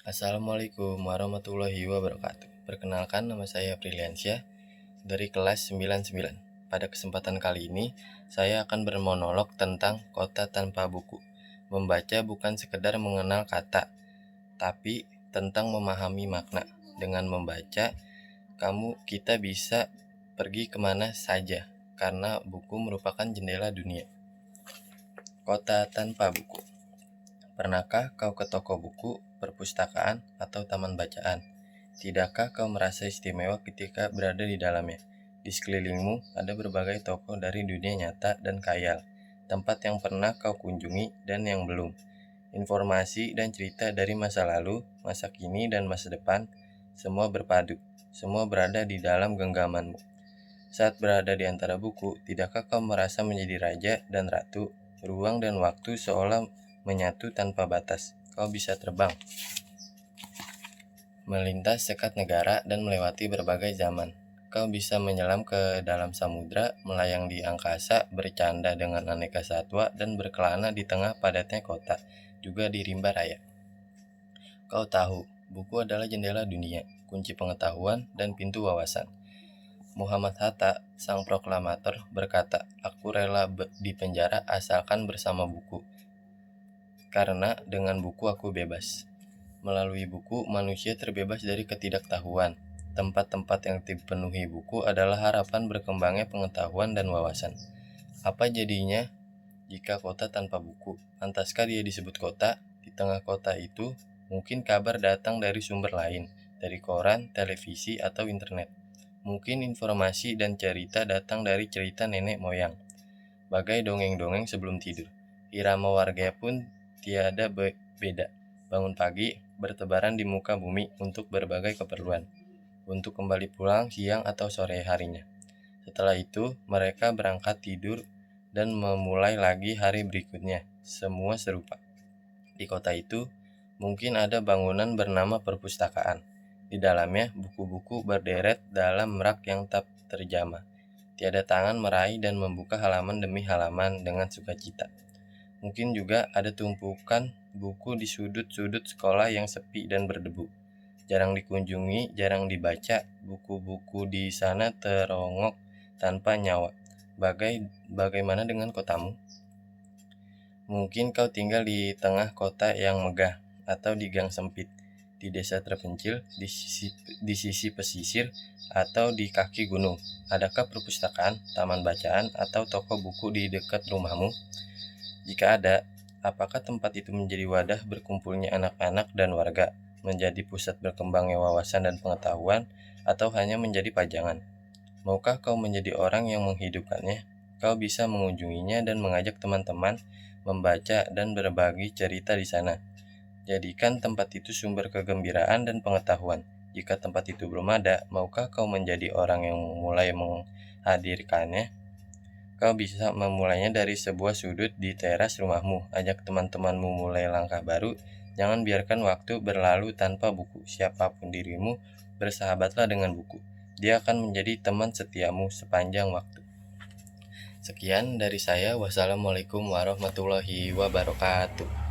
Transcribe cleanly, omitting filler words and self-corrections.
Assalamualaikum warahmatullahi wabarakatuh. Perkenalkan, nama saya Priliansyah dari kelas 99. Pada kesempatan kali ini, saya akan bermonolog tentang kota tanpa buku. Membaca bukan sekedar mengenal kata, tapi tentang memahami makna. Dengan membaca, kita bisa pergi kemana saja, karena buku merupakan jendela dunia. Kota tanpa buku. Pernahkah kau ke toko buku, perpustakaan, atau taman bacaan? Tidakkah kau merasa istimewa ketika berada di dalamnya? Di sekelilingmu ada berbagai toko dari dunia nyata dan khayal, tempat yang pernah kau kunjungi dan yang belum. Informasi dan cerita dari masa lalu, masa kini, dan masa depan, semua berpadu, semua berada di dalam genggamanmu. Saat berada di antara buku, tidakkah kau merasa menjadi raja dan ratu? Ruang dan waktu seolah menyatu tanpa batas. Kau bisa terbang, melintas sekat negara, dan melewati berbagai zaman. Kau bisa menyelam ke dalam samudra, melayang di angkasa, bercanda dengan aneka satwa, dan berkelana di tengah padatnya kota, juga di rimba raya. Kau tahu, buku adalah jendela dunia, kunci pengetahuan, dan pintu wawasan. Muhammad Hatta, sang proklamator, berkata, "Aku rela di penjara asalkan bersama buku. Karena dengan buku aku bebas." Melalui buku, manusia terbebas dari ketidaktahuan. Tempat-tempat yang dipenuhi buku adalah harapan berkembangnya pengetahuan dan wawasan. Apa jadinya jika kota tanpa buku? Pantaskah dia disebut kota? Di tengah kota itu, mungkin kabar datang dari sumber lain, dari koran, televisi, atau internet. Mungkin informasi dan cerita datang dari cerita nenek moyang, bagai dongeng-dongeng sebelum tidur. Irama warga pun tiada beda. Bangun pagi, bertebaran di muka bumi untuk berbagai keperluan, untuk kembali pulang siang atau sore harinya. Setelah itu, mereka berangkat tidur dan memulai lagi hari berikutnya. Semua serupa. Di kota itu, mungkin ada bangunan bernama perpustakaan. Di dalamnya, buku-buku berderet dalam rak yang tak terjamah. Tiada tangan meraih dan membuka halaman demi halaman dengan sukacita. Mungkin juga ada tumpukan buku di sudut-sudut sekolah yang sepi dan berdebu. Jarang dikunjungi, jarang dibaca, buku-buku di sana terongok tanpa nyawa. Bagaimana dengan kotamu? Mungkin kau tinggal di tengah kota yang megah, atau di gang sempit, di desa terpencil, di sisi pesisir, atau di kaki gunung. Adakah perpustakaan, taman bacaan, atau toko buku di dekat rumahmu? Jika ada, apakah tempat itu menjadi wadah berkumpulnya anak-anak dan warga, menjadi pusat berkembangnya wawasan dan pengetahuan, atau hanya menjadi pajangan? Maukah kau menjadi orang yang menghidupkannya? Kau bisa mengunjunginya dan mengajak teman-teman membaca dan berbagi cerita di sana. Jadikan tempat itu sumber kegembiraan dan pengetahuan. Jika tempat itu belum ada, maukah kau menjadi orang yang mulai menghadirkannya? Kau bisa memulainya dari sebuah sudut di teras rumahmu. Ajak teman-temanmu mulai langkah baru. Jangan biarkan waktu berlalu tanpa buku. Siapapun dirimu, bersahabatlah dengan buku. Dia akan menjadi teman setiamu sepanjang waktu. Sekian dari saya. Wassalamualaikum warahmatullahi wabarakatuh.